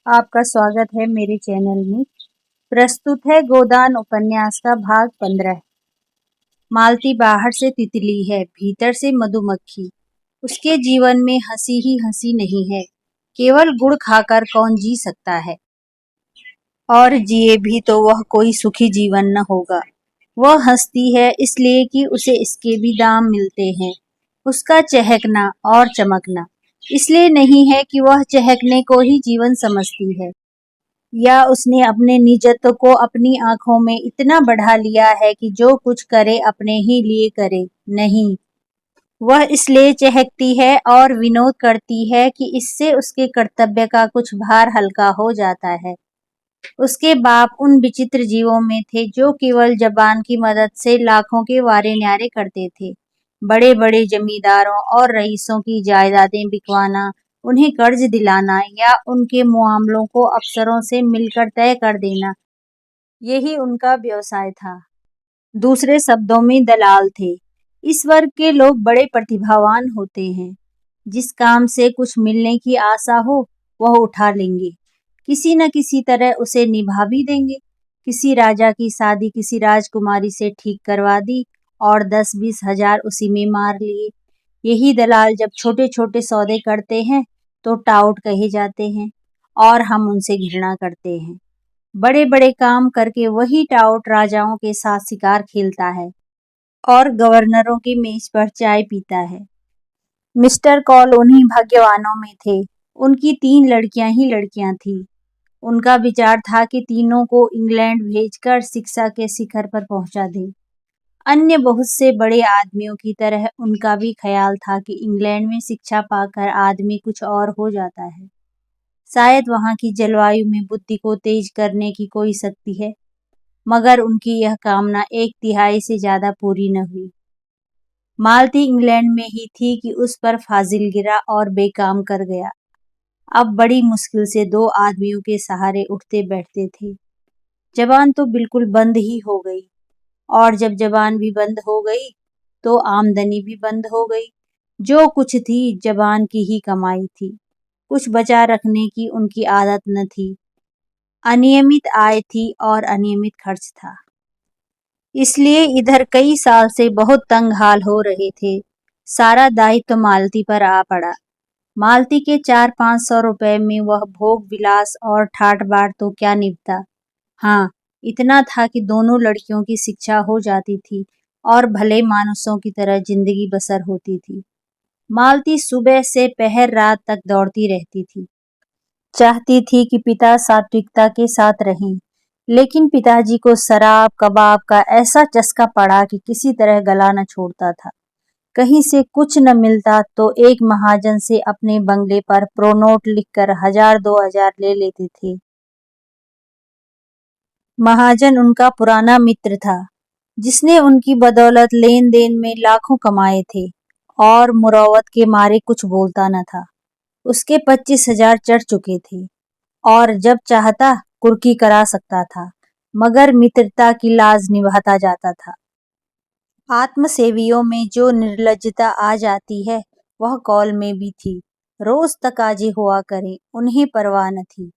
आपका स्वागत है मेरे चैनल में। प्रस्तुत है गोदान उपन्यास का भाग 15। मालती बाहर से तितली है, भीतर से मधुमक्खी। उसके जीवन में हंसी ही हंसी नहीं है। केवल गुड़ खाकर कौन जी सकता है, और जिए भी तो वह कोई सुखी जीवन न होगा। वह हंसती है इसलिए कि उसे इसके भी दाम मिलते हैं। उसका चहकना और चमकना इसलिए नहीं है कि वह चहकने को ही जीवन समझती है, या उसने अपने निजत्व को अपनी आंखों में इतना बढ़ा लिया है कि जो कुछ करे अपने ही लिए करे। नहीं, वह इसलिए चहकती है और विनोद करती है कि इससे उसके कर्तव्य का कुछ भार हल्का हो जाता है। उसके बाप उन विचित्र जीवों में थे जो केवल जबान की मदद से लाखों के वारे न्यारे करते थे। बड़े बड़े जमींदारों और रईसों की जायदादें बिकवाना, उन्हें कर्ज दिलाना या उनके मुआमलों को अफसरों से मिलकर तय कर देना, यही उनका व्यवसाय था। दूसरे शब्दों में दलाल थे। इस वर्ग के लोग बड़े प्रतिभावान होते हैं। जिस काम से कुछ मिलने की आशा हो वह उठा लेंगे, किसी न किसी तरह उसे निभा भी देंगे। किसी राजा की शादी किसी राजकुमारी से ठीक करवा दी और 10-20 हजार उसी में मार लिए। यही दलाल जब छोटे छोटे सौदे करते हैं तो टाउट कहे जाते हैं और हम उनसे घृणा करते हैं। बड़े बड़े काम करके वही टाउट राजाओं के साथ शिकार खेलता है और गवर्नरों की मेज पर चाय पीता है। मिस्टर कॉल उन्हीं भाग्यवानों में थे। उनकी 3 लड़कियां ही लड़कियां थीं। उनका विचार था कि तीनों को इंग्लैंड भेजकर शिक्षा के शिखर पर पहुंचा दें। अन्य बहुत से बड़े आदमियों की तरह उनका भी ख्याल था कि इंग्लैंड में शिक्षा पाकर आदमी कुछ और हो जाता है। शायद वहां की जलवायु में बुद्धि को तेज करने की कोई शक्ति है, मगर उनकी यह कामना 1/3 से ज्यादा पूरी न हुई। मालती इंग्लैंड में ही थी कि उस पर फाजिल गिरा और बेकाम कर गया। अब बड़ी मुश्किल से 2 आदमियों के सहारे उठते बैठते थे। जबान तो बिल्कुल बंद ही हो गई, और जब जबान भी बंद हो गई तो आमदनी भी बंद हो गई। जो कुछ थी जबान की ही कमाई थी, कुछ बचा रखने की उनकी आदत न थी। अनियमित आय थी और अनियमित खर्च था। इसलिए इधर कई साल से बहुत तंग हाल हो रहे थे। सारा दायित्व मालती पर आ पड़ा। मालती के 400-500 रुपए में वह भोग विलास और ठाट बाट तो क्या निपटा। हाँ, इतना था कि दोनों लड़कियों की शिक्षा हो जाती थी और भले मानुसों की तरह जिंदगी बसर होती थी। मालती सुबह से पहर रात तक दौड़ती रहती थी। चाहती थी कि पिता सात्विकता के साथ रहें, लेकिन पिताजी को शराब कबाब का ऐसा चस्का पड़ा कि किसी तरह गला न छोड़ता था। कहीं से कुछ न मिलता तो एक महाजन से अपने बंगले पर प्रोनोट लिखकर 1000-2000 ले लेते थे। महाजन उनका पुराना मित्र था, जिसने उनकी बदौलत लेन देन में लाखों कमाए थे, और मुरौवत के मारे कुछ बोलता न था। उसके 25,000 चढ़ चुके थे और जब चाहता कुर्की करा सकता था, मगर मित्रता की लाज निभाता जाता था। आत्मसेवियों में जो निर्लज्जता आ जाती है वह कॉल में भी थी। रोज तकाजे हुआ करें, उन्हें परवाह न थी।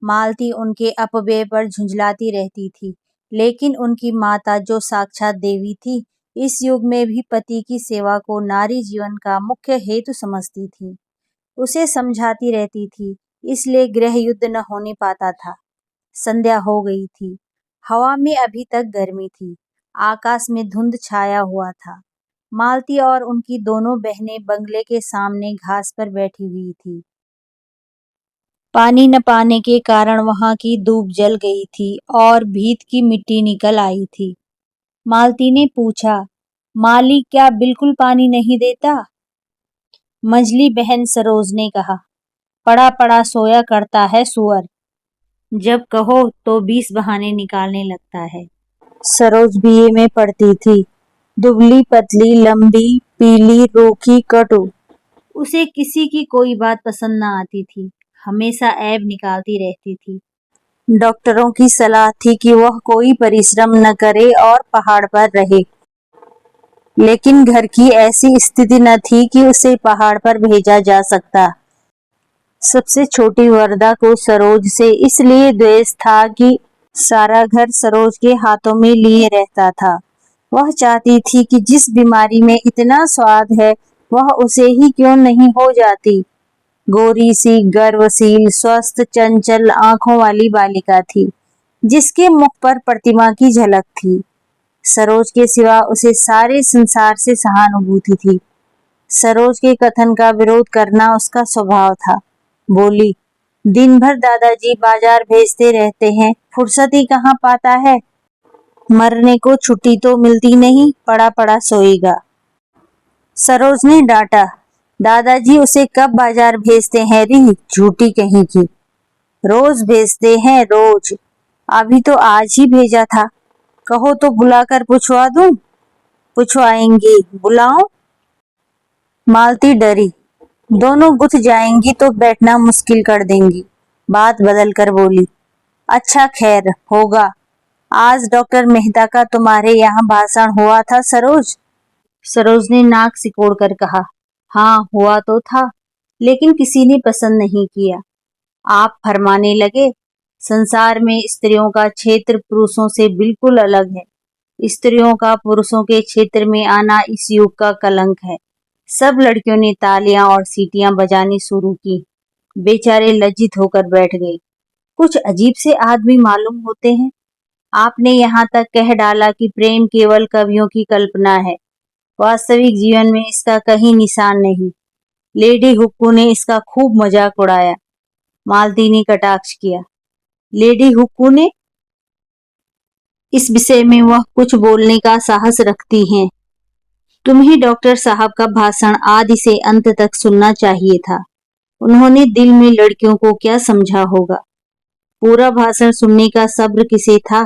मालती उनके अपव्यय पर झुंझलाती रहती थी, लेकिन उनकी माता जो साक्षात देवी थी, इस युग में भी पति की सेवा को नारी जीवन का मुख्य हेतु समझती थी। उसे समझाती रहती थी, इसलिए गृह युद्ध न होने पाता था। संध्या हो गई थी। हवा में अभी तक गर्मी थी। आकाश में धुंध छाया हुआ था। मालती और उनकी दोनों बहनें बंगले के सामने घास पर बैठी हुई थी। पानी न पाने के कारण वहां की दूब जल गई थी और भीत की मिट्टी निकल आई थी। मालती ने पूछा, माली क्या बिल्कुल पानी नहीं देता? मंझली बहन सरोज ने कहा, पड़ा पड़ा सोया करता है सुअर। जब कहो तो 20 बहाने निकालने लगता है। सरोज बीए में पढ़ती थी। दुबली पतली लंबी पीली रूखी कटु। उसे किसी की कोई बात पसंद न आती थी। हमेशा ऐब निकालती रहती थी। डॉक्टरों की सलाह थी कि वह कोई परिश्रम न करे और पहाड़ पर रहे, लेकिन घर की ऐसी स्थिति न थी कि उसे पहाड़ पर भेजा जा सकता। सबसे छोटी वरदा को सरोज से इसलिए द्वेष था कि सारा घर सरोज के हाथों में लिए रहता था। वह चाहती थी कि जिस बीमारी में इतना स्वाद है वह उसे ही क्यों नहीं हो जाती। गोरी सी गर्वशील स्वस्थ चंचल आंखों वाली बालिका थी जिसके मुख पर प्रतिमा की झलक थी। सरोज के सिवा उसे सारे संसार से सहानुभूति थी। सरोज के कथन का विरोध करना उसका स्वभाव था। बोली, दिन भर दादाजी बाजार भेजते रहते हैं, फुर्सत ही कहाँ पाता है। मरने को छुट्टी तो मिलती नहीं, पड़ा पड़ा सोएगा। सरोज ने डांटा, दादाजी उसे कब बाजार भेजते हैं री, झूठी कहीं की। रोज भेजते हैं, रोज। अभी तो आज ही भेजा था। कहो तो बुलाकर पूछवा दूं। पूछवाएंगी, बुलाओ। मालती डरी, दोनों गुथ जाएंगी तो बैठना मुश्किल कर देंगी। बात बदल कर बोली, अच्छा खैर होगा। आज डॉक्टर मेहता का तुम्हारे यहाँ भाषण हुआ था सरोज। सरोज ने नाक सिकोड़ कर कहा, हाँ हुआ तो था, लेकिन किसी ने पसंद नहीं किया। आप फरमाने लगे, संसार में स्त्रियों का क्षेत्र पुरुषों से बिल्कुल अलग है। स्त्रियों का पुरुषों के क्षेत्र में आना इस युग का कलंक है। सब लड़कियों ने तालियां और सीटियां बजानी शुरू की। बेचारे लज्जित होकर बैठ गए। कुछ अजीब से आदमी मालूम होते हैं। आपने यहाँ तक कह डाला कि प्रेम केवल कवियों की कल्पना है। वास्तविक जीवन में इसका कहीं निशान नहीं। लेडी हुक्कू ने इसका खूब मजाक उड़ाया। मालती ने कटाक्ष किया, लेडी हुक्कू ने? इस विषय में वह कुछ बोलने का साहस रखती हैं। तुम्हें डॉक्टर साहब का भाषण आदि से अंत तक सुनना चाहिए था। उन्होंने दिल में लड़कियों को क्या समझा होगा। पूरा भाषण सुनने का सब्र किसे था।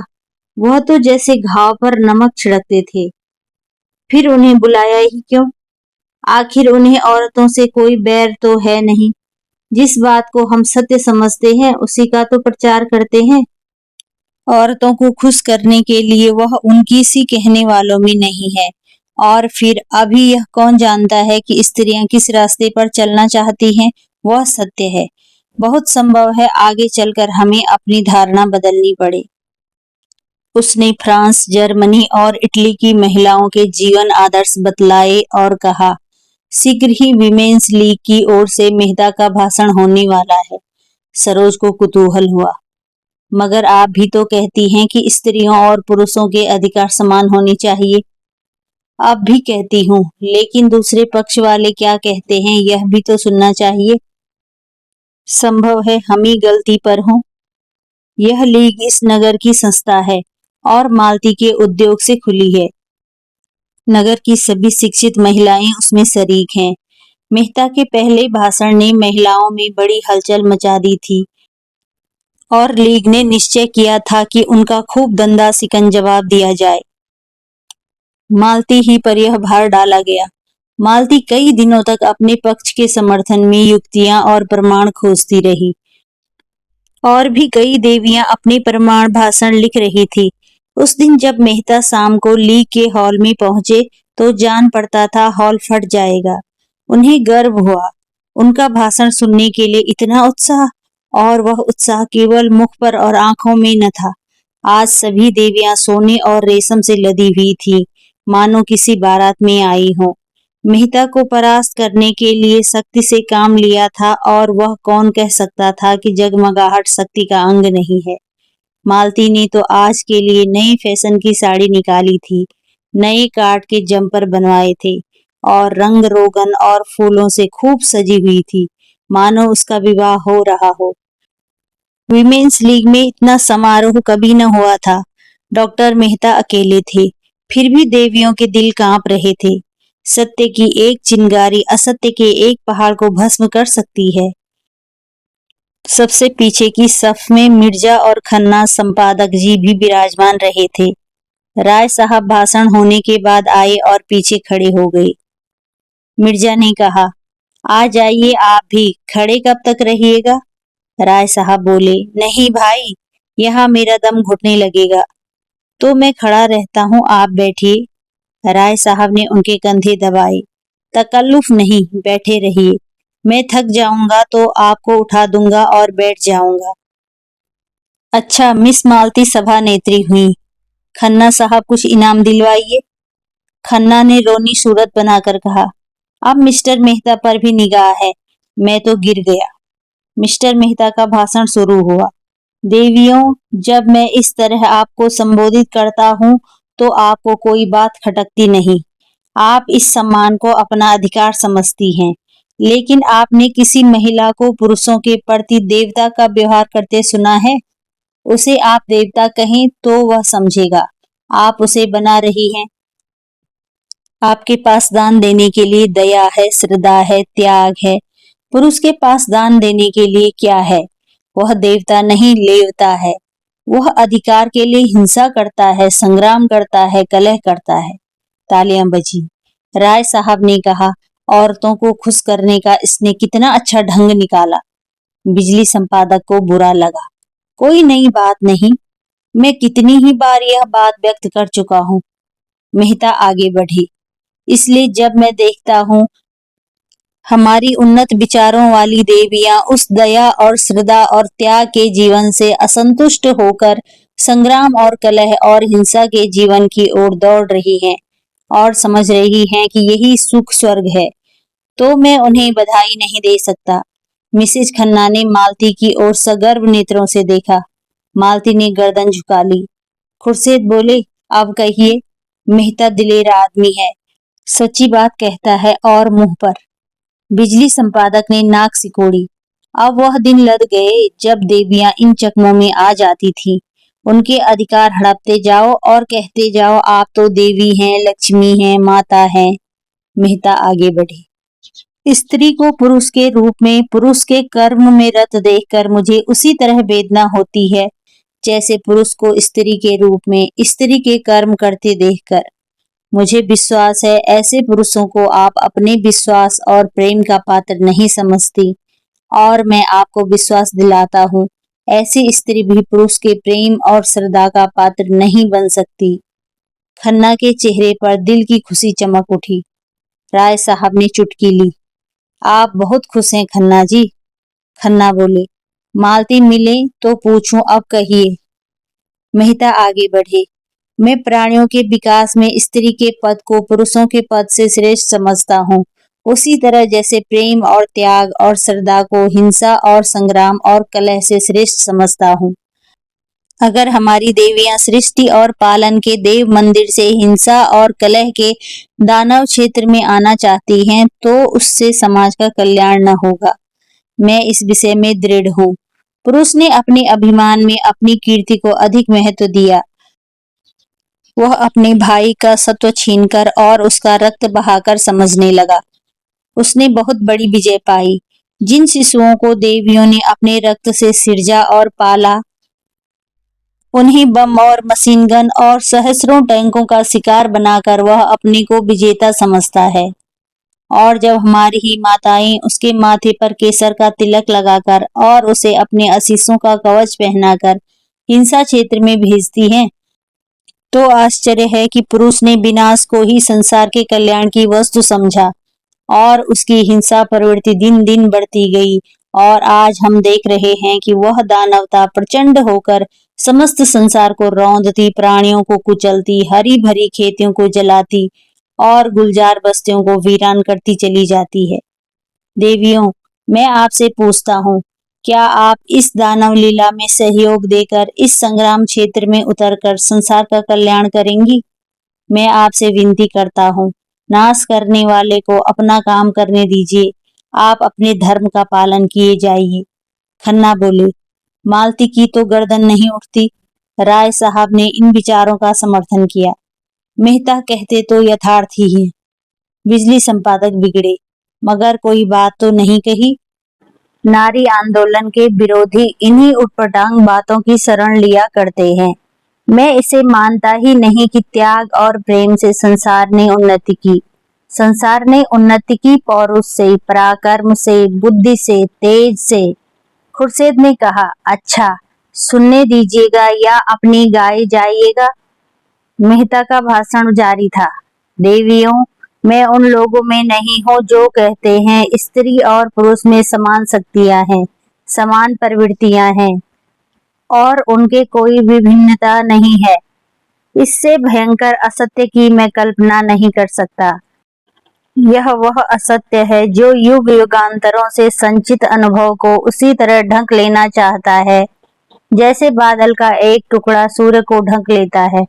वह तो जैसे घाव पर नमक छिड़कते थे। फिर उन्हें बुलाया ही क्यों? आखिर उन्हें औरतों से कोई बैर तो है नहीं। जिस बात को हम सत्य समझते हैं उसी का तो प्रचार करते हैं। औरतों को खुश करने के लिए वह उनकी सी कहने वालों में नहीं है। और फिर अभी यह कौन जानता है कि स्त्रियां किस रास्ते पर चलना चाहती हैं। वह सत्य है। बहुत संभव है आगे चलकर हमें अपनी धारणा बदलनी पड़े। उसने फ्रांस, जर्मनी और इटली की महिलाओं के जीवन आदर्श बतलाए और कहा, शीघ्र ही विमेंस लीग की ओर से मेहता का भाषण होने वाला है। सरोज को कुतूहल हुआ, मगर आप भी तो कहती हैं कि स्त्रियों और पुरुषों के अधिकार समान होने चाहिए। अब भी कहती हूँ, लेकिन दूसरे पक्ष वाले क्या कहते हैं यह भी तो सुनना चाहिए। संभव है हम ही गलती पर हों। यह लीग इस नगर की संस्था है और मालती के उद्योग से खुली है। नगर की सभी शिक्षित महिलाएं उसमें शरीक हैं। मेहता के पहले भाषण ने महिलाओं में बड़ी हलचल मचा दी थी और लीग ने निश्चय किया था कि उनका खूब दंदा सिकन जवाब दिया जाए। मालती ही पर यह भार डाला गया। मालती कई दिनों तक अपने पक्ष के समर्थन में युक्तियां और प्रमाण खोजती रही। और भी कई देवियां अपने प्रमाण भाषण लिख रही थी। उस दिन जब मेहता शाम को लीग के हॉल में पहुंचे तो जान पड़ता था हॉल फट जाएगा। उन्हें गर्व हुआ। उनका भाषण सुनने के लिए इतना उत्साह, और वह उत्साह केवल मुख पर और आंखों में न था। आज सभी देवियां सोने और रेशम से लदी हुई थी, मानो किसी बारात में आई हो। मेहता को परास्त करने के लिए शक्ति से काम लिया था, और वह कौन कह सकता था कि जगमगाहट शक्ति का अंग नहीं है। मालती ने तो आज के लिए नई फैशन की साड़ी निकाली थी, नए काट के जम्पर बनवाए थे और रंग रोगन और फूलों से खूब सजी हुई थी, मानो उसका विवाह हो रहा हो। विमेंस लीग में इतना समारोह कभी न हुआ था। डॉक्टर मेहता अकेले थे, फिर भी देवियों के दिल कांप रहे थे। सत्य की एक चिंगारी असत्य के एक पहाड़ को भस्म कर सकती है। सबसे पीछे की सफ में मिर्जा और खन्ना संपादक जी भी विराजमान रहे थे। राय साहब भाषण होने के बाद आए और पीछे खड़े हो गए। मिर्जा ने कहा, आ जाइए आप भी, खड़े कब तक रहिएगा। राय साहब बोले, नहीं भाई, यहाँ मेरा दम घुटने लगेगा। तो मैं खड़ा रहता हूँ, आप बैठिए। राय साहब ने उनके कंधे दबाए। तकल्लुफ नहीं, बैठे रहिए। मैं थक जाऊंगा तो आपको उठा दूंगा और बैठ जाऊंगा। अच्छा, मिस मालती सभा नेत्री हुई। खन्ना साहब कुछ इनाम दिलवाइए। खन्ना ने रोनी सूरत बनाकर कहा। अब मिस्टर मेहता पर भी निगाह है। मैं तो गिर गया। मिस्टर मेहता का भाषण शुरू हुआ। देवियों, जब मैं इस तरह आपको संबोधित करता हूँ तो आपको कोई बात खटकती नहीं। आप इस सम्मान को अपना अधिकार समझती हैं, लेकिन आपने किसी महिला को पुरुषों के प्रति देवता का व्यवहार करते सुना है? उसे आप देवता कहें तो वह समझेगा। आप उसे बना रही हैं। आपके पास दान देने के लिए दया है, श्रद्धा है, त्याग है। पुरुष के पास दान देने के लिए क्या है? वह देवता नहीं, लेवता है। वह अधिकार के लिए हिंसा करता है, संग्राम करता है, कलह करता है। तालियां बजी। राय साहब ने कहा, औरतों को खुश करने का इसने कितना अच्छा ढंग निकाला। बिजली संपादक को बुरा लगा। कोई नई बात नहीं, मैं कितनी ही बार यह बात व्यक्त कर चुका हूँ। मेहता आगे बढ़ी। इसलिए जब मैं देखता हूँ हमारी उन्नत विचारों वाली देवियां उस दया और श्रद्धा और त्याग के जीवन से असंतुष्ट होकर संग्राम और कलह और हिंसा के जीवन की ओर दौड़ रही हैं और समझ रही हैं कि यही सुख स्वर्ग है, तो मैं उन्हें बधाई नहीं दे सकता। मिसेज खन्ना ने मालती की ओर सगर्व नेत्रों से देखा। मालती ने गर्दन झुका ली। खुर्शीद बोले, अब कहिए। मेहता दिलेर आदमी है, सच्ची बात कहता है और मुंह पर। बिजली संपादक ने नाक सिकोड़ी। अब वह दिन लद गए जब देवियां इन चकमों में आ जाती थीं। उनके अधिकार हड़पते जाओ और कहते जाओ, आप तो देवी हैं, लक्ष्मी हैं, माता हैं। मेहता आगे बढ़े। स्त्री को पुरुष के रूप में, पुरुष के कर्म में रत देखकर मुझे उसी तरह वेदना होती है जैसे पुरुष को स्त्री के रूप में स्त्री के कर्म करते देखकर। मुझे विश्वास है ऐसे पुरुषों को आप अपने विश्वास और प्रेम का पात्र नहीं समझती, और मैं आपको विश्वास दिलाता हूँ ऐसी स्त्री भी पुरुष के प्रेम और श्रद्धा का पात्र नहीं बन सकती। खन्ना के चेहरे पर दिल की खुशी चमक उठी। राय साहब ने चुटकी ली। आप बहुत खुश हैं खन्ना जी। खन्ना बोले, मालती मिले तो पूछूं, अब कहिए। मेहता आगे बढ़े। मैं प्राणियों के विकास में स्त्री के पद को पुरुषों के पद से श्रेष्ठ समझता हूँ, उसी तरह जैसे प्रेम और त्याग और श्रद्धा को हिंसा और संग्राम और कलह से श्रेष्ठ समझता हूँ। अगर हमारी देवियां सृष्टि और पालन के देव मंदिर से हिंसा और कलह के दानव क्षेत्र में आना चाहती हैं, तो उससे समाज का कल्याण न होगा। मैं इस विषय में दृढ़ हूँ। पुरुष ने अपने अभिमान में अपनी कीर्ति को अधिक महत्व दिया। वह अपने भाई का सत्व छीनकर और उसका रक्त बहाकर समझने लगा। उसने बहुत बड़ी विजय पाई। जिन शिशुओं को देवियों ने अपने रक्त से सिरजा और पाला, उन्हें बम और मशीन गन और सहस्रों टैंकों का शिकार बनाकर वह अपने को विजेता समझता है। और जब हमारी ही माताएं उसके माथे पर केसर का तिलक लगाकर और उसे अपने आशीषों का कवच पहनाकर हिंसा क्षेत्र में भेजती हैं, तो आश्चर्य है कि पुरुष ने विनाश को ही संसार के कल्याण की वस्तु समझा और उसकी हिंसा प्रवृत्ति दिन दिन बढ़ती गई। और आज हम देख रहे हैं कि वह दानवता प्रचंड होकर समस्त संसार को रौंदती, प्राणियों को कुचलती, हरी भरी खेतियों को जलाती और गुलजार बस्तियों को वीरान करती चली जाती है। देवियों, मैं आपसे पूछता हूँ, क्या आप इस दानव लीला में सहयोग देकर इस संग्राम क्षेत्र में उतरकर संसार का कल्याण करेंगी? मैं आपसे विनती करता हूँ, नाश करने वाले को अपना काम करने दीजिए। आप अपने धर्म का पालन किए जाइए। खन्ना बोले, मालती की तो गर्दन नहीं उठती। राय साहब ने इन विचारों का समर्थन किया। मेहता कहते तो यथार्थ ही है। बिजली संपादक बिगड़े, मगर कोई बात तो नहीं कही। नारी आंदोलन के विरोधी इन्हीं उटपटांग बातों की शरण लिया करते हैं। मैं इसे मानता ही नहीं कि त्याग और प्रेम से संसार ने उन्नति की। संसार ने उन्नति की पौरुष से, पराक्रम से, बुद्धि से, तेज से। खुर्शीद ने कहा, अच्छा, सुनने दीजिएगा या अपनी गाए जाइएगा। मेहता का भाषण जारी था। देवियों, मैं उन लोगों में नहीं हूँ जो कहते हैं स्त्री और पुरुष में समान शक्तियाँ हैं, समान प्रवृत्तियाँ हैं और उनके कोई विभिन्नता नहीं है। इससे भयंकर असत्य की मैं कल्पना नहीं कर सकता। यह वह असत्य है जो युग युगांतरों से संचित अनुभव को उसी तरह ढक लेना चाहता है जैसे बादल का एक टुकड़ा सूर्य को ढक लेता है।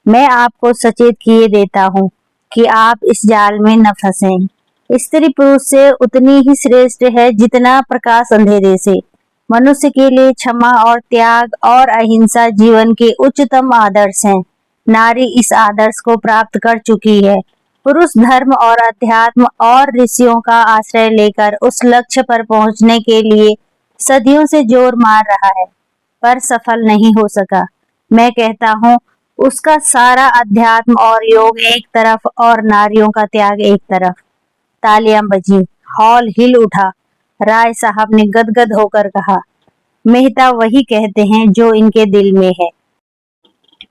मैं आपको सचेत किए देता हूँ कि आप इस जाल में न फंसें। स्त्री पुरुष से उतनी ही श्रेष्ठ है जितना प्रकाश अंधेरे से। मनुष्य के लिए क्षमा और त्याग और अहिंसा जीवन के उच्चतम आदर्श हैं। नारी इस आदर्श को प्राप्त कर चुकी है। पुरुष धर्म और अध्यात्म और ऋषियों का आश्रय लेकर उस लक्ष्य पर पहुंचने के लिए सदियों से जोर मार रहा है, पर सफल नहीं हो सका। मैं कहता हूँ उसका सारा अध्यात्म और योग एक तरफ और नारियों का त्याग एक तरफ। तालियां बजी, हॉल हिल उठा। राय साहब ने गदगद होकर कहा, मेहता वही कहते हैं जो इनके दिल में है।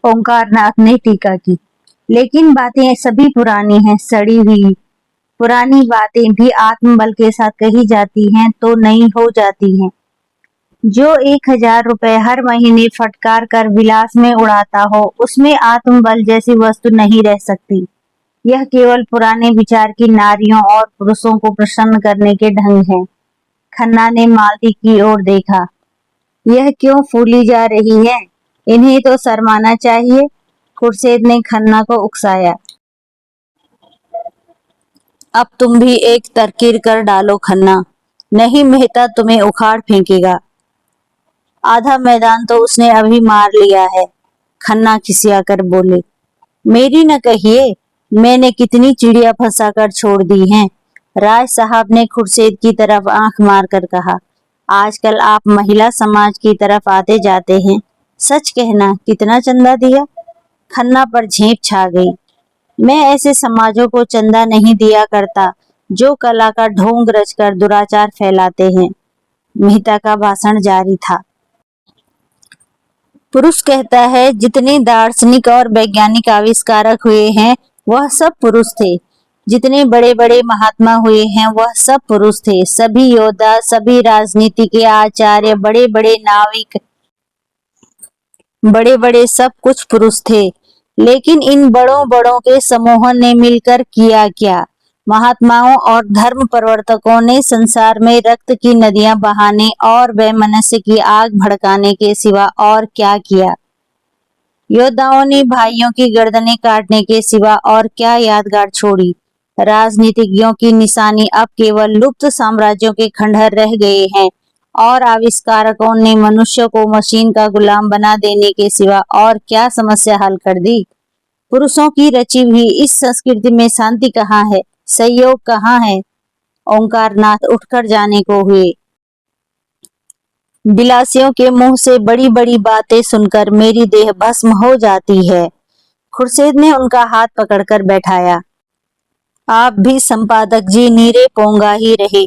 ओंकारनाथ ने टीका की, लेकिन बातें सभी पुरानी हैं, सड़ी हुई। पुरानी बातें भी आत्मबल के साथ कही जाती हैं तो नई हो जाती हैं। जो 1,000 रुपए हर महीने फटकार कर विलास में उड़ाता हो, उसमें आत्मबल जैसी वस्तु नहीं रह सकती। यह केवल पुराने विचार की नारियों और पुरुषों को प्रसन्न करने के ढंग हैं। खन्ना ने मालती की ओर देखा। यह क्यों फूली जा रही है? इन्हें तो शर्माना चाहिए। खुर्शीद ने खन्ना को उकसाया। अब तुम भी एक तरकीर कर डालो खन्ना, नहीं मेहता तुम्हें उखाड़ फेंकेगा। आधा मैदान तो उसने अभी मार लिया है। खन्ना खिसियाकर बोले, मेरी न कहिए, मैंने कितनी चिड़िया फंसा कर छोड़ दी हैं। राय साहब ने खुर्शीद की तरफ आंख मारकर कहा, आजकल आप महिला समाज की तरफ आते जाते हैं। सच कहना, कितना चंदा दिया? खन्ना पर झेप छा गई। मैं ऐसे समाजों को चंदा नहीं दिया करता जो कला का ढोंग रचकर दुराचार फैलाते हैं। मेहता का भाषण जारी था। पुरुष कहता है जितने दार्शनिक और वैज्ञानिक आविष्कारक हुए हैं वह सब पुरुष थे। जितने बड़े बड़े महात्मा हुए हैं वह सब पुरुष थे। सभी योद्धा, सभी राजनीति के आचार्य, बड़े बड़े नाविक, बड़े बड़े सब कुछ पुरुष थे। लेकिन इन बड़ों बड़ों के समूह ने मिलकर किया क्या? महात्माओं और धर्म प्रवर्तकों ने संसार में रक्त की नदियां बहाने और वैमनस्य की आग भड़काने के सिवा और क्या किया? योद्धाओं ने भाइयों की गर्दनें काटने के सिवा और क्या यादगार छोड़ी? राजनीतिज्ञों की निशानी अब केवल लुप्त साम्राज्यों के खंडहर रह गए हैं और आविष्कारकों ने मनुष्य को मशीन का गुलाम बना देने के सिवा और क्या समस्या हल कर दी? पुरुषों की रची हुई इस संस्कृति में शांति कहाँ है? सहयोग कहाँ है? ओंकारनाथ उठकर जाने को हुए। बिलासियों के मुंह से बड़ी बड़ी बातें सुनकर मेरी देह भस्म हो जाती है। खुर्शीद ने उनका हाथ पकड़कर बैठाया। आप भी संपादक जी नीरे पोंगा ही रहे।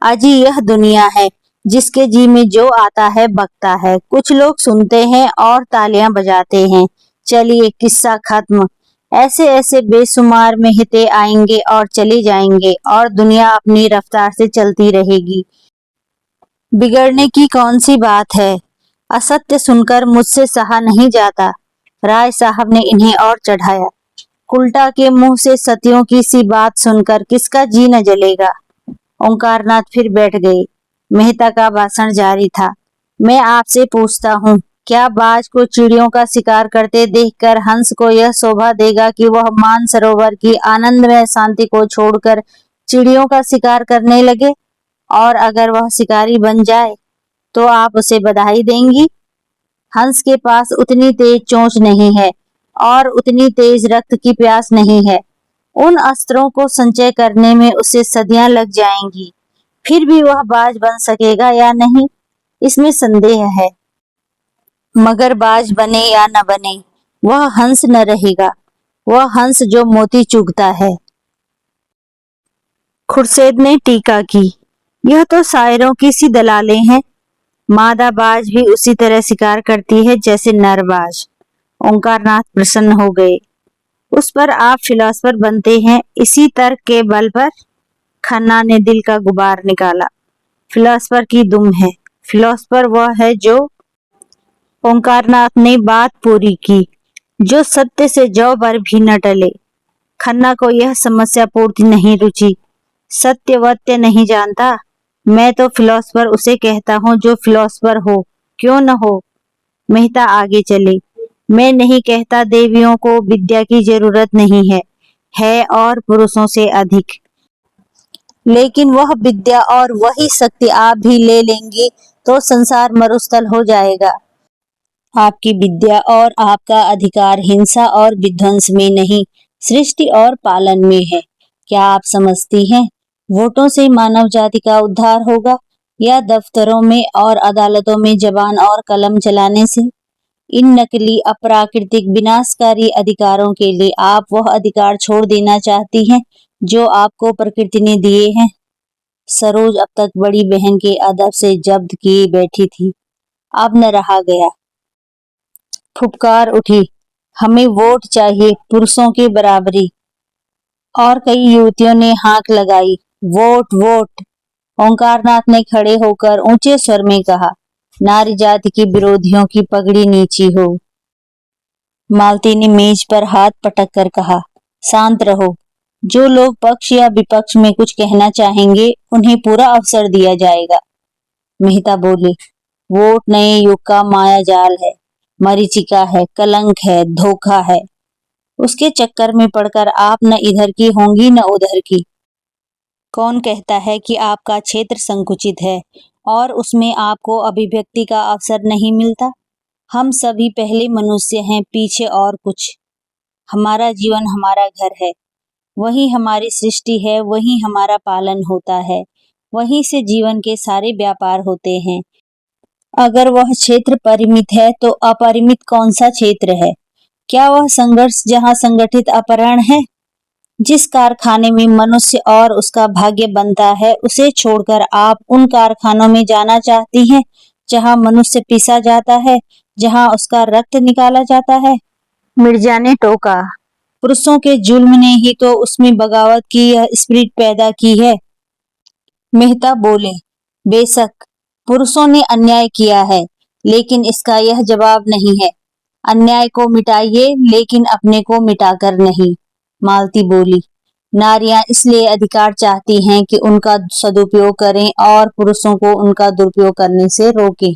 अजी यह दुनिया है जिसके जी में जो आता है बकता है। कुछ लोग सुनते हैं और तालियां बजाते हैं। चलिए किस्सा खत्म। ऐसे ऐसे बेशुमार मेहते आएंगे और चले जाएंगे और दुनिया अपनी रफ्तार से चलती रहेगी। बिगड़ने की कौन सी बात है? असत्य सुनकर मुझसे सहा नहीं जाता। राय साहब ने इन्हें और चढ़ाया। कुल्टा के मुंह से सतियों की सी बात सुनकर किसका जी न जलेगा? ओंकारनाथ फिर बैठ गए। मेहता का भाषण जारी था। मैं आपसे पूछता हूँ, क्या बाज को चिड़ियों का शिकार करते देखकर हंस को यह शोभा देगा कि वह मानसरोवर की आनंदमय शांति को छोड़कर चिड़ियों का शिकार करने लगे? और अगर वह शिकारी बन जाए तो आप उसे बधाई देंगी? हंस के पास उतनी तेज चोंच नहीं है और उतनी तेज रक्त की प्यास नहीं है। उन अस्त्रों को संचय करने में उसे सदियां लग जाएंगी। फिर भी वह बाज बन सकेगा या नहीं, इसमें संदेह है। मगर बाज बने या न बने, वह हंस न रहेगा। वह हंस जो मोती चुगता है। खुर्शीद ने टीका की, यह तो शायरों की सी दलालें हैं। मादा बाज भी उसी तरह शिकार करती है जैसे नर बाज। ओंकारनाथ प्रसन्न हो गए। उस पर आप फिलोसफर बनते हैं। इसी तर्क के बल पर खन्ना ने दिल का गुबार निकाला। फिलोसफर की दुम है। फिलोसफर वह है जो, ओंकारनाथ ने बात पूरी की, जो सत्य से जौ भर भी न टले। खन्ना को यह समस्या पूर्ति नहीं रुची। सत्य वत्य नहीं जानता। मैं तो फिलोसफर उसे कहता हूँ जो फिलोसफर हो, क्यों न हो। मेहता आगे चले। मैं नहीं कहता देवियों को विद्या की जरूरत नहीं है और पुरुषों से अधिक। लेकिन वह विद्या और वही शक्ति आप भी ले लेंगे तो संसार मरुस्थल हो जाएगा। आपकी विद्या और आपका अधिकार हिंसा और विध्वंस में नहीं, सृष्टि और पालन में है। क्या आप समझती हैं वोटों से मानव जाति का उद्धार होगा या दफ्तरों में और अदालतों में जबान और कलम चलाने से? इन नकली अप्राकृतिक विनाशकारी अधिकारों के लिए आप वह अधिकार छोड़ देना चाहती हैं जो आपको प्रकृति ने दिए हैं। सरोज अब तक बड़ी बहन के अदब से जब्त किए बैठी थी। अब न रहा गया। फुफकार उठी, हमें वोट चाहिए, पुरुषों की बराबरी। और कई युवतियों ने हाक लगाई, वोट वोट। ओंकारनाथ ने खड़े होकर ऊंचे स्वर में कहा, नारी जाति की विरोधियों की पगड़ी नीची हो। मालती ने मेज पर हाथ पटक कर कहा, शांत रहो। जो लोग पक्ष या विपक्ष में कुछ कहना चाहेंगे उन्हें पूरा अवसर दिया जाएगा। मेहता बोले, वोट नए युग का माया जाल है, मरीचिका है, कलंक है, धोखा है। उसके चक्कर में पड़कर आप न इधर की होंगी न उधर की। कौन कहता है कि आपका क्षेत्र संकुचित है और उसमें आपको अभिव्यक्ति का अवसर नहीं मिलता? हम सभी पहले मनुष्य हैं, पीछे और कुछ। हमारा जीवन हमारा घर है, वही हमारी सृष्टि है, वही हमारा पालन होता है, वहीं से जीवन के सारे व्यापार होते हैं। अगर वह क्षेत्र परिमित है तो अपरिमित कौन सा क्षेत्र है? क्या वह संघर्ष जहाँ संगठित अपहरण है? जिस कारखाने में मनुष्य और उसका भाग्य बनता है उसे छोड़कर आप उन कारखानों में जाना चाहती हैं जहाँ मनुष्य पीसा जाता है, जहाँ उसका रक्त निकाला जाता है। मिर्जा ने टोका, पुरुषों के जुल्म ने ही तो उसमें बगावत की यह स्पिरिट पैदा की है। मेहता बोले, बेशक पुरुषों ने अन्याय किया है, लेकिन इसका यह जवाब नहीं है। अन्याय को मिटाइए लेकिन अपने को मिटाकर नहीं। मालती बोली, नारियां इसलिए अधिकार चाहती हैं कि उनका सदुपयोग करें और पुरुषों को उनका दुरुपयोग करने से रोकें।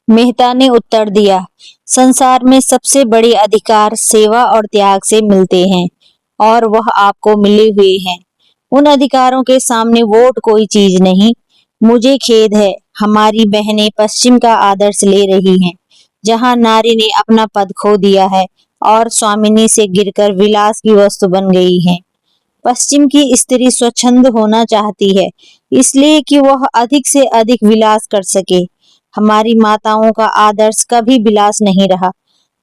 मेहता ने उत्तर दिया, संसार में सबसे बड़े अधिकार सेवा और त्याग से मिलते हैं और वह आपको मिले हुए हैं। उन अधिकारों के सामने वोट कोई चीज नहीं। मुझे खेद है, हमारी बहनें पश्चिम का आदर्श ले रही हैं, जहां नारी ने अपना पद खो दिया है और स्वामिनी से गिरकर विलास की वस्तु बन गई है। पश्चिम की स्त्री स्वच्छंद होना चाहती है, इसलिए कि वह अधिक से अधिक विलास कर सके। हमारी माताओं का आदर्श कभी विलास नहीं रहा।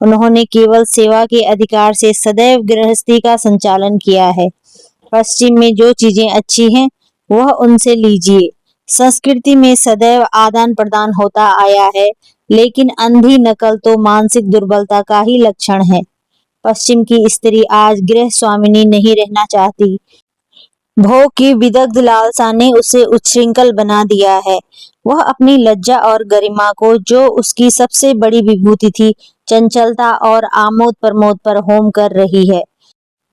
उन्होंने केवल सेवा के अधिकार से सदैव गृहस्थी का संचालन किया है। पश्चिम में जो चीजें अच्छी हैं वह उनसे लीजिए। संस्कृति में सदैव आदान प्रदान होता आया है, लेकिन अंधी नकल तो मानसिक दुर्बलता का ही लक्षण है। पश्चिम की स्त्री आज गृह स्वामिनी नहीं रहना चाहती। भोग की विदग्ध लालसा ने उसे उच्छृंखल बना दिया है। वह अपनी लज्जा और गरिमा को, जो उसकी सबसे बड़ी विभूति थी, चंचलता और आमोद प्रमोद पर होम कर रही है।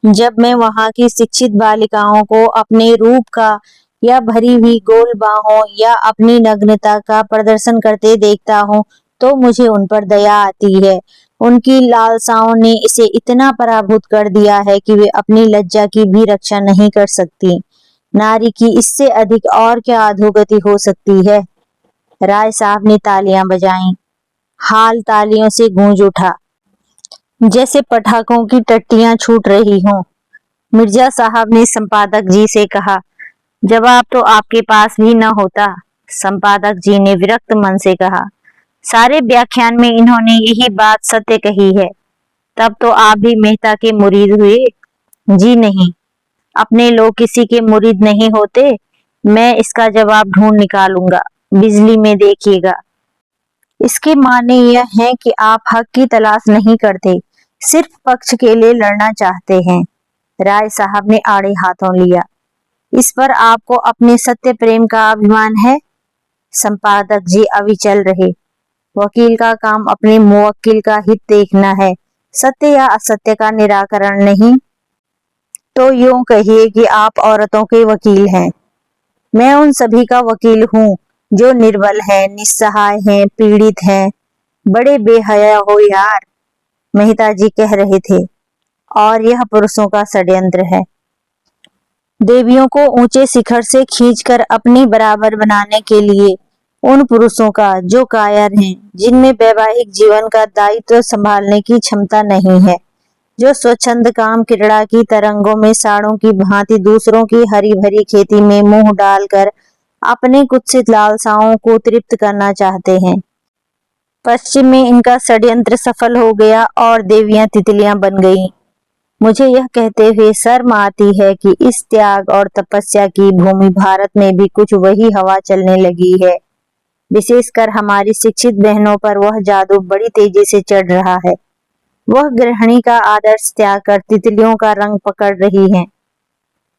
जब मैं वहां की शिक्षित बालिकाओं को अपने रूप का या भरी हुई गोल बाहों या अपनी नग्नता का प्रदर्शन करते देखता हूँ तो मुझे उन पर दया आती है। उनकी लालसाओं ने इसे इतना पराभूत कर दिया है कि वे अपनी लज्जा की भी रक्षा नहीं कर सकती। नारी की इससे अधिक और क्या अधोगति हो सकती है? राय साहब ने तालियां बजाईं। हाल तालियों से गूंज उठा, जैसे पटाखों की टट्टियां छूट रही हों। मिर्जा साहब ने संपादक जी से कहा, जवाब तो आपके पास भी न होता। संपादक जी ने विरक्त मन से कहा, सारे व्याख्यान में इन्होंने यही बात सत्य कही है। तब तो आप भी मेहता के मुरीद हुए? जी नहीं, अपने लोग किसी के मुरीद नहीं होते। मैं इसका जवाब ढूंढ निकालूंगा, बिजली में देखिएगा। इसके माने यह है कि आप हक की तलाश नहीं करते, सिर्फ पक्ष के लिए लड़ना चाहते हैं। राय साहब ने आड़े हाथों लिया। इस पर आपको अपने सत्य प्रेम का अभिमान है? संपादक जी अविचल रहे। वकील का काम अपने मुवक्किल का हित देखना है, सत्य या असत्य का निराकरण नहीं। तो यूं कहिए कि आप औरतों के वकील हैं। मैं उन सभी का वकील हूँ जो निर्बल हैं, निस्सहाय हैं, पीड़ित हैं। बड़े बेहया हो यार, मेहता जी कह रहे थे। और यह पुरुषों का षड्यंत्र है, देवियों को ऊंचे शिखर से खींचकर अपनी बराबर बनाने के लिए। उन पुरुषों का जो कायर हैं, जिनमें वैवाहिक जीवन का दायित्व संभालने की क्षमता नहीं है, जो स्वच्छंद काम क्रीड़ा की तरंगों में साड़ों की भांति दूसरों की हरी भरी खेती में मुंह डालकर अपने कुत्सित लालसाओं को तृप्त करना चाहते हैं। पश्चिम में इनका षड्यंत्र सफल हो गया और देवियां तितलियां बन गईं। मुझे यह कहते हुए शर्म आती है कि इस त्याग और तपस्या की भूमि भारत में भी कुछ वही हवा चलने लगी है। विशेषकर हमारी शिक्षित बहनों पर वह जादू बड़ी तेजी से चढ़ रहा है। वह गृहिणी का आदर्श त्याग कर तितलियों का रंग पकड़ रही हैं।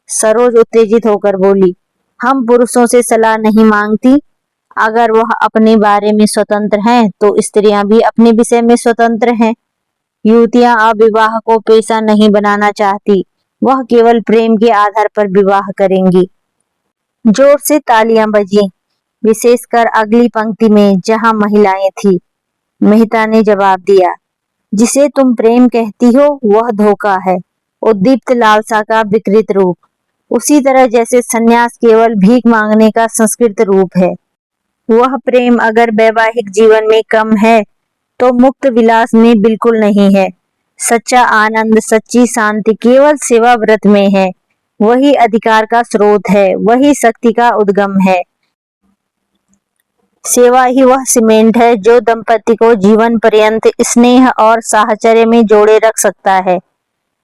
सरोज उत्तेजित होकर बोली, हम पुरुषों से सलाह नहीं मांगती। अगर वह अपने बारे में स्वतंत्र हैं, तो स्त्रियां भी अपने विषय में स्वतंत्र हैं। युवतियां अब विवाह को पेशा नहीं बनाना चाहती, वह केवल प्रेम के आधार पर विवाह करेंगी। जोर से तालियां बजीं, विशेषकर अगली पंक्ति में जहां महिलाएं थीं। मेहता ने जवाब दिया, जिसे तुम प्रेम कहती हो वह धोखा है, उद्दीप्त लालसा का विकृत रूप, उसी तरह जैसे संन्यास केवल भीख मांगने का संस्कृत रूप है। वह प्रेम अगर वैवाहिक जीवन में कम है, तो मुक्त विलास में बिल्कुल नहीं है। सच्चा आनंद, सच्ची शांति केवल सेवा व्रत में है। वही अधिकार का स्रोत है, वही शक्ति का उद्गम है। सेवा ही वह सीमेंट है जो दंपति को जीवन पर्यंत स्नेह और साहचर्य में जोड़े रख सकता है,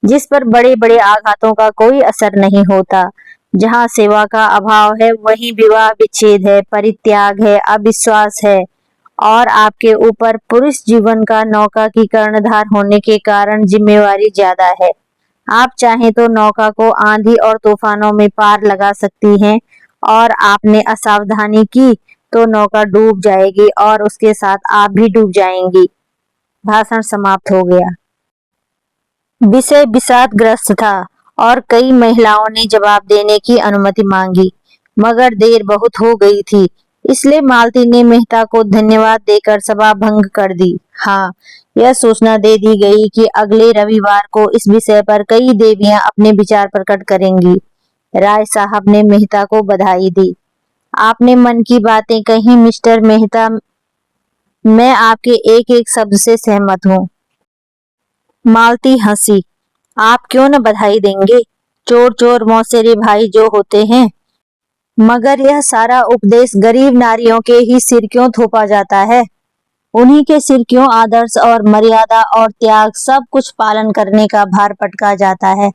जिस पर बड़े बड़े आघातों का कोई असर नहीं होता। जहाँ सेवा का अभाव है, वहीं विवाह विच्छेद है, परित्याग है, अविश्वास है। और आपके ऊपर पुरुष जीवन का नौका की कर्णधार होने के कारण जिम्मेवारी ज्यादा है। आप चाहें तो नौका को आंधी और तूफानों में पार लगा सकती हैं, और आपने असावधानी की तो नौका डूब जाएगी और उसके साथ आप भी डूब जाएंगी। भाषण समाप्त हो गया। विषय विषादग्रस्त था और कई महिलाओं ने जवाब देने की अनुमति मांगी, मगर देर बहुत हो गई थी, इसलिए मालती ने मेहता को धन्यवाद देकर सभा भंग कर दी। हाँ, यह सूचना दे दी गई कि अगले रविवार को इस विषय पर कई देवियां अपने विचार प्रकट करेंगी। राय साहब ने मेहता को बधाई दी। आपने मन की बातें कही मिस्टर मेहता, मैं आपके एक एक शब्द से सहमत हूँ। मालती हंसी। आप क्यों न बधाई देंगे, चोर चोर मौसेरे भाई जो होते हैं। मगर यह सारा उपदेश गरीब नारियों के ही सिर क्यों थोपा जाता है? उन्हीं के सिर क्यों आदर्श और मर्यादा और त्याग सब कुछ पालन करने का भार पटका जाता है?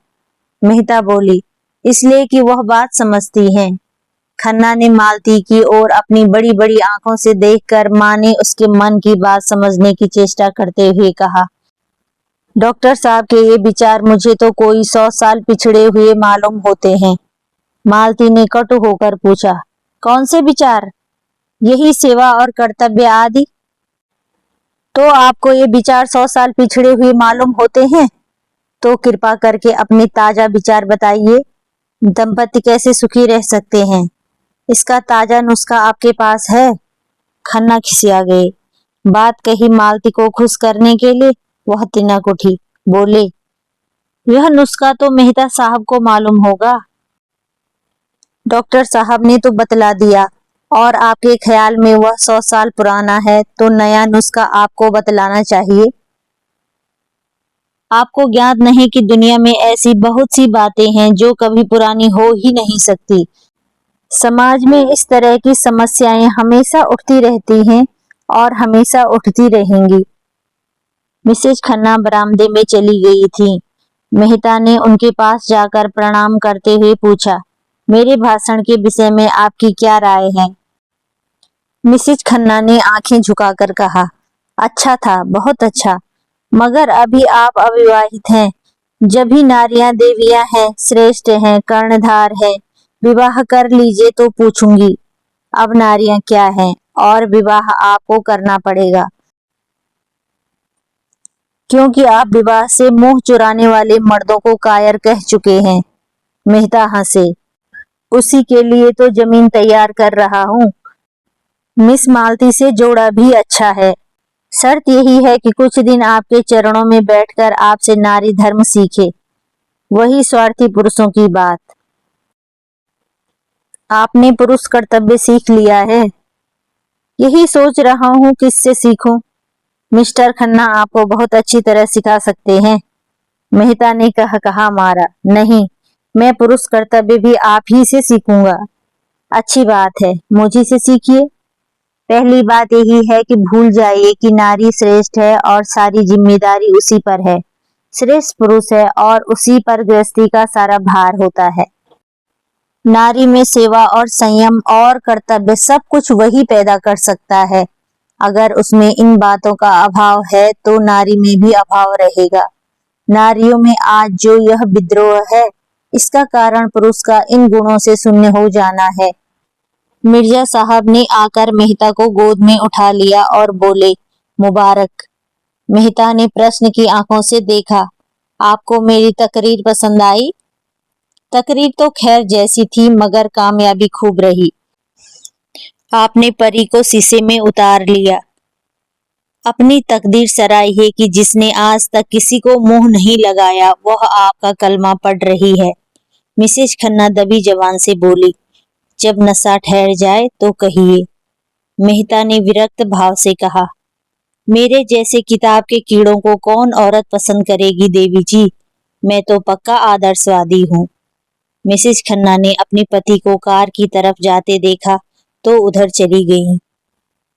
मेहता बोली, इसलिए कि वह बात समझती हैं। खन्ना ने मालती की ओर अपनी बड़ी बड़ी आंखों से देखकर मां ने उसके मन की बात समझने की चेष्टा करते हुए कहा, डॉक्टर साहब के ये विचार मुझे तो कोई 100 साल पिछड़े हुए मालूम होते हैं। मालती ने कटु होकर पूछा, कौन से विचार? यही सेवा और कर्तव्य आदि? तो आपको ये विचार 100 साल पिछड़े हुए मालूम होते हैं? तो कृपा करके अपने ताजा विचार बताइए। दंपति कैसे सुखी रह सकते हैं, इसका ताजा नुस्खा आपके पास है? खन्ना खिसिया गए। बात कही मालती को खुश करने के लिए, वह तिनक उठी, बोले, यह नुस्खा तो मेहता साहब को मालूम होगा। डॉक्टर साहब ने तो बतला दिया, और आपके ख्याल में वह 100 साल पुराना है, तो नया नुस्खा आपको बतलाना चाहिए। आपको ज्ञात नहीं कि दुनिया में ऐसी बहुत सी बातें हैं जो कभी पुरानी हो ही नहीं सकती। समाज में इस तरह की समस्याएं हमेशा उठती रहती हैं और हमेशा उठती रहेंगी। मिसेज खन्ना बरामदे में चली गई थी। मेहता ने उनके पास जाकर प्रणाम करते हुए पूछा, मेरे भाषण के विषय में आपकी क्या राय है? मिसेज खन्ना ने आंखें झुकाकर कहा, अच्छा था, बहुत अच्छा। मगर अभी आप अविवाहित हैं। जब भी नारियां देवियां हैं, श्रेष्ठ हैं, कर्णधार है, विवाह कर लीजिए तो पूछूंगी अब नारियां क्या हैं, और विवाह आपको करना पड़ेगा, क्योंकि आप विवाह से मुंह चुराने वाले मर्दों को कायर कह चुके हैं। मेहता हंसे। उसी के लिए तो जमीन तैयार कर रहा हूँ। मिस मालती से जोड़ा भी अच्छा है। शर्त यही है कि कुछ दिन आपके चरणों में बैठकर आपसे नारी धर्म सीखे। वही स्वार्थी पुरुषों की बात। आपने पुरुष कर्तव्य सीख लिया है। यही सोच रहा हूँ किससे सीखूं। मिस्टर खन्ना आपको बहुत अच्छी तरह सिखा सकते हैं। मेहता ने कहा मारा। नहीं, मैं पुरुष कर्तव्य भी आप ही से सीखूंगा। अच्छी बात है, मुझी से सीखिए। पहली बात यही है कि भूल जाइए कि नारी श्रेष्ठ है और सारी जिम्मेदारी उसी पर है। श्रेष्ठ पुरुष है और उसी पर गृहस्थी का सारा भार होता है। नारी में सेवा और संयम और कर्तव्य सब कुछ वही पैदा कर सकता है। अगर उसमें इन बातों का अभाव है तो नारी में भी अभाव रहेगा। नारियों में आज जो यह विद्रोह है, इसका कारण पुरुष का इन गुणों से शून्य हो जाना है। मिर्जा साहब ने आकर मेहता को गोद में उठा लिया और बोले, मुबारक। मेहता ने प्रश्न की आंखों से देखा। आपको मेरी तकरीर पसंद आई? तकरीर तो खैर जैसी थी, मगर कामयाबी खूब रही। आपने परी को शीशे में उतार लिया। अपनी तकदीर सराहिए कि जिसने आज तक किसी को मुंह नहीं लगाया वह आपका कलमा पढ़ रही है। मिसेज खन्ना दबी जबान से बोली, जब नशा ठहर जाए तो कहिए। मेहता ने विरक्त भाव से कहा, मेरे जैसे किताब के कीड़ों को कौन औरत पसंद करेगी देवी जी। मैं तो पक्का आदर्शवादी हूँ। मिसेज खन्ना ने अपने पति को कार की तरफ जाते देखा तो उधर चली गईं।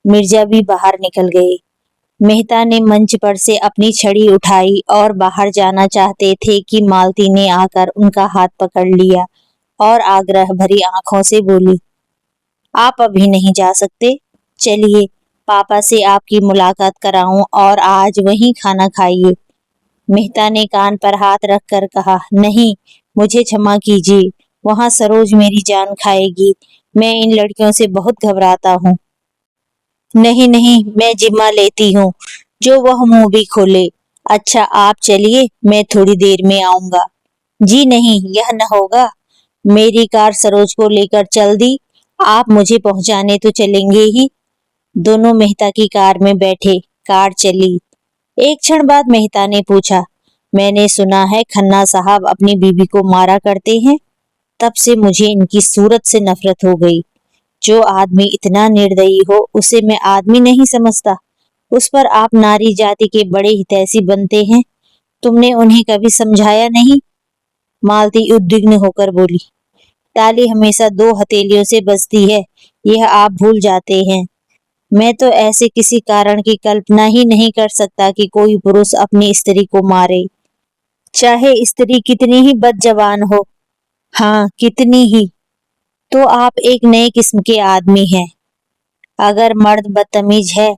मिर्जा भी बाहर निकल गए। मेहता ने मंच पर से अपनी छड़ी उठाई और बाहर जाना चाहते थे कि मालती ने आकर उनका हाथ पकड़ लिया और आग्रह भरी आंखों से बोली, आप अभी नहीं जा सकते। चलिए, पापा से आपकी मुलाकात कराऊं और आज वहीं खाना खाइए। मेहता ने कान पर हाथ रखकर कहा, नहीं, मुझे क्षमा कीजिए, वहां सरोज मेरी जान खाएगी। मैं इन लड़कियों से बहुत घबराता हूँ। नहीं नहीं, मैं जिम्मा लेती हूँ, जो वह मुंह भी खोले। अच्छा, आप चलिए, मैं थोड़ी देर में आऊंगा। जी नहीं, यह न होगा। मेरी कार सरोज को लेकर चल दी, आप मुझे पहुंचाने तो चलेंगे ही। दोनों मेहता की कार में बैठे। कार चली। एक क्षण बाद मेहता ने पूछा, मैंने सुना है खन्ना साहब अपनी बीवी को मारा करते हैं। तब से मुझे इनकी सूरत से नफरत हो गई। जो आदमी इतना निर्दयी हो उसे मैं आदमी नहीं समझता। उस पर आप नारी जाति के बड़े हितैषी बनते हैं। तुमने उन्हें कभी समझाया नहीं? मालती उद्विग्न होकर बोली, ताली हमेशा दो हथेलियों से बजती है, यह आप भूल जाते हैं। मैं तो ऐसे किसी कारण की कल्पना ही नहीं कर सकता कि कोई पुरुष अपनी स्त्री को मारे, चाहे स्त्री कितनी ही बदजबान हो। हाँ, कितनी ही। तो आप एक नए किस्म के आदमी हैं। अगर मर्द बदतमीज है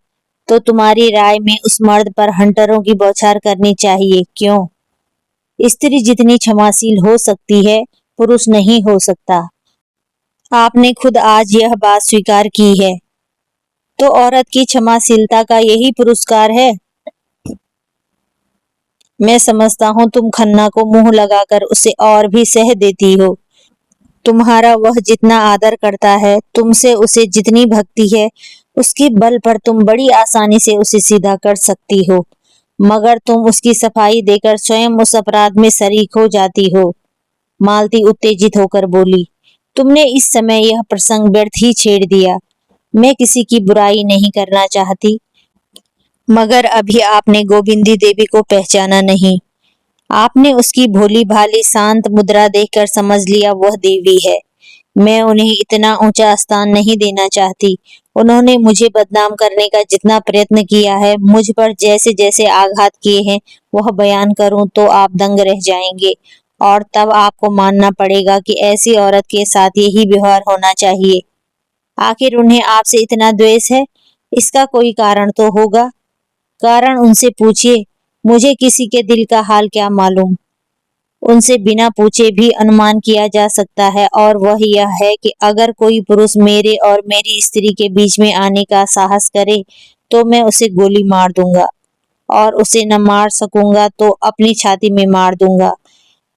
तो तुम्हारी राय में उस मर्द पर हंटरों की बौछार करनी चाहिए, क्यों? स्त्री जितनी क्षमाशील हो सकती है, पुरुष नहीं हो सकता। आपने खुद आज यह बात स्वीकार की है। तो औरत की क्षमाशीलता का यही पुरस्कार है। मैं समझता हूँ तुम खन्ना को मुंह लगाकर उसे और भी सह देती हो। तुम्हारा वह जितना आदर करता है, तुमसे उसे जितनी भक्ति है, उसके बल पर तुम बड़ी आसानी से उसे सीधा कर सकती हो। मगर तुम उसकी सफाई देकर स्वयं उस अपराध में शरीक हो जाती हो। मालती उत्तेजित होकर बोली, तुमने इस समय यह प्रसंग व्यर्थ ही छेड़ दिया। मैं किसी की बुराई नहीं करना चाहती, मगर अभी आपने गोविंदी देवी को पहचाना नहीं। आपने उसकी भोली भाली शांत मुद्रा देखकर समझ लिया वह देवी है। मैं उन्हें इतना ऊंचा स्थान नहीं देना चाहती। उन्होंने मुझे बदनाम करने का जितना प्रयत्न किया है, मुझ पर जैसे जैसे आघात किए हैं, वह बयान करूं तो आप दंग रह जाएंगे, और तब आपको मानना पड़ेगा कि ऐसी औरत के साथ यही व्यवहार होना चाहिए। आखिर उन्हें आपसे इतना द्वेष है, इसका कोई कारण तो होगा। कारण उनसे पूछिए। मुझे किसी के दिल का हाल क्या मालूम। उनसे बिना पूछे भी अनुमान किया जा सकता है, और वह यह है कि अगर कोई पुरुष मेरे और मेरी स्त्री के बीच में आने का साहस करे तो मैं उसे गोली मार दूंगा, और उसे न मार सकूंगा तो अपनी छाती में मार दूंगा।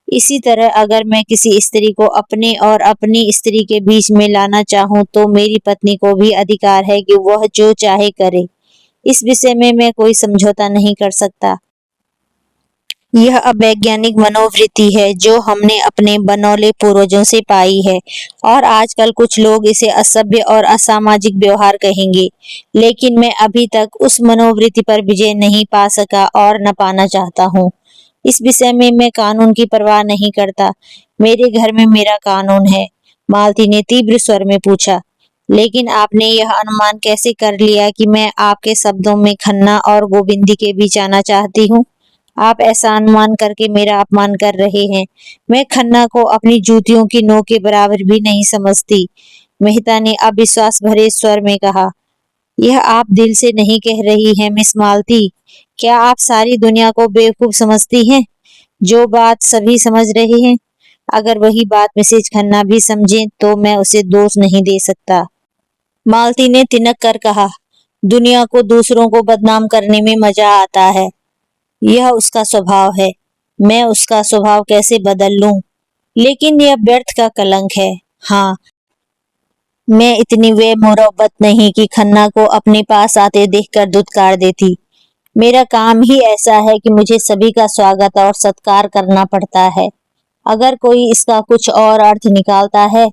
इसी तरह अगर मैं किसी स्त्री को अपने और अपनी स्त्री के बीच में लाना चाहूं तो मेरी पत्नी को भी अधिकार है कि वह जो चाहे करे। इस विषय में मैं कोई समझौता नहीं कर सकता। यह अवैज्ञानिक मनोवृत्ति है जो हमने अपने बनौले पूर्वजों से पाई है, और आजकल कुछ लोग इसे असभ्य और असामाजिक व्यवहार कहेंगे, लेकिन मैं अभी तक उस मनोवृत्ति पर विजय नहीं पा सका और न पाना चाहता हूँ। इस विषय में मैं कानून की परवाह नहीं करता। मेरे घर में मेरा कानून है, मालती ने तीव्र स्वर में पूछा। लेकिन आपने यह अनुमान कैसे कर लिया कि मैं आपके शब्दों में खन्ना और गोविंदी के बीच आना चाहती हूँ? आप ऐसा अनुमान करके मेरा अपमान कर रहे हैं। मैं खन्ना को अपनी जूतियों की नोक के बराबर भी नहीं समझती। मेहता ने अविश्वास भरे स्वर में कहा। यह आप दिल से नहीं कह रही हैं मिस मालती। क्या आप सारी दुनिया को बेवकूफ समझती हैं? जो बात सभी समझ रहे हैं, अगर वही बात मिसेज खन्ना भी समझें तो मैं उसे दोष नहीं दे सकता। मालती ने तिनक कर कहा, दुनिया को दूसरों को बदनाम करने में मजा आता है। यह उसका स्वभाव है। मैं उसका स्वभाव कैसे बदल लूं? लेकिन यह व्यर्थ का कलंक है। हाँ, मैं इतनी वे मुरब्बत नहीं कि खन्ना को अपने पास आते देखकर धुतकार देती। मेरा काम ही ऐसा है कि मुझे सभी का स्वागत और सत्कार करना पड़ता है। अगर कोई इसका कुछ और अर्थ निकालता है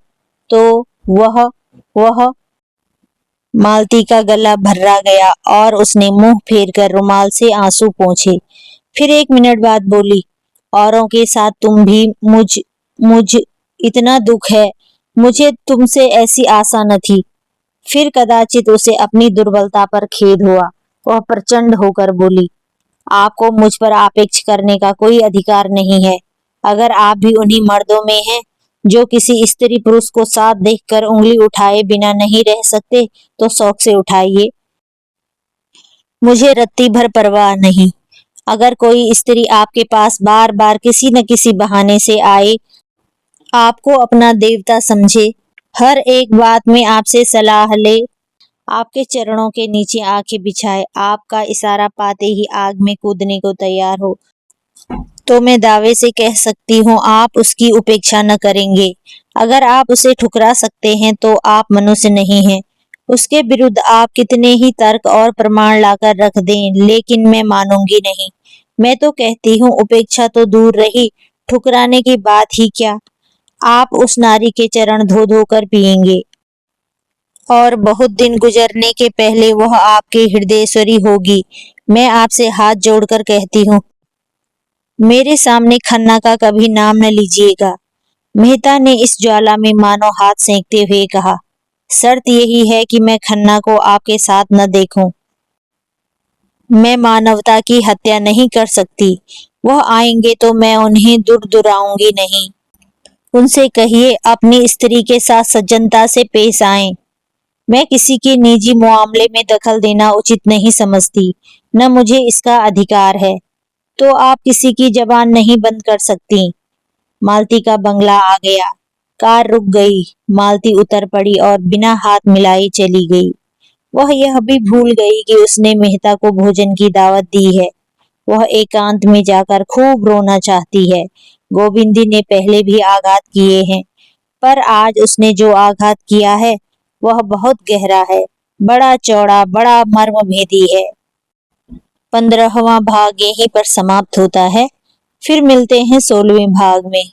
तो वह मालती का गला भर्रा गया और उसने मुंह फेरकर रुमाल से आंसू पोंछे। फिर 1 मिनट बाद बोली, औरों के साथ तुम भी मुझ इतना दुख है। मुझे तुमसे ऐसी आशा न थी। फिर कदाचित उसे अपनी दुर्बलता पर खेद हुआ। वह प्रचंड होकर बोली, आपको मुझ पर आपेक्ष करने का कोई अधिकार नहीं है। अगर आप भी उन्हीं मर्दों में हैं जो किसी स्त्री पुरुष को साथ देखकर उंगली उठाए बिना नहीं रह सकते, तो शौक से उठाइए। मुझे रत्ती भर परवाह नहीं। अगर कोई स्त्री आपके पास बार बार किसी न किसी बहाने से आए, आपको अपना देवता समझे, हर एक बात में आपसे सलाह ले, आपके चरणों के नीचे आंखें बिछाए, आपका इशारा पाते ही आग में कूदने को तैयार हो, तो मैं दावे से कह सकती हूँ आप उसकी उपेक्षा न करेंगे। अगर आप उसे ठुकरा सकते हैं तो आप मनुष्य नहीं हैं। उसके विरुद्ध आप कितने ही तर्क और प्रमाण लाकर रख दें, लेकिन मैं मानूंगी नहीं। मैं तो कहती हूँ उपेक्षा तो दूर रही, ठुकराने की बात ही क्या। आप उस नारी के चरण धो धो कर पिएंगे, और बहुत दिन गुजरने के पहले वह आपकी हृदयेश्वरी होगी। मैं आपसे हाथ जोड़कर कहती हूँ, मेरे सामने खन्ना का कभी नाम न लीजिएगा। मेहता ने इस ज्वाला में मानो हाथ सेंकते हुए कहा, शर्त यही है कि मैं खन्ना को आपके साथ न देखूं। मैं मानवता की हत्या नहीं कर सकती। वह आएंगे तो मैं उन्हें दुराऊंगी नहीं। उनसे कहिए अपनी स्त्री के साथ सज्जनता से पेश आएं। मैं किसी के निजी मामले में दखल देना उचित नहीं समझती, न मुझे इसका अधिकार है। तो आप किसी की जबान नहीं बंद कर सकती। मालती का बंगला आ गया। कार रुक गई। मालती उतर पड़ी और बिना हाथ मिलाए चली गई। वह यह भी भूल गई कि उसने मेहता को भोजन की दावत दी है। वह एकांत में जाकर खूब रोना चाहती है। गोविंदी ने पहले भी आघात किए हैं, पर आज उसने जो आघात किया है वह बहुत गहरा है, बड़ा चौड़ा, बड़ा मर्मभेदी है। 15वां भाग यहीं पर समाप्त होता है। फिर मिलते हैं 16वें भाग में।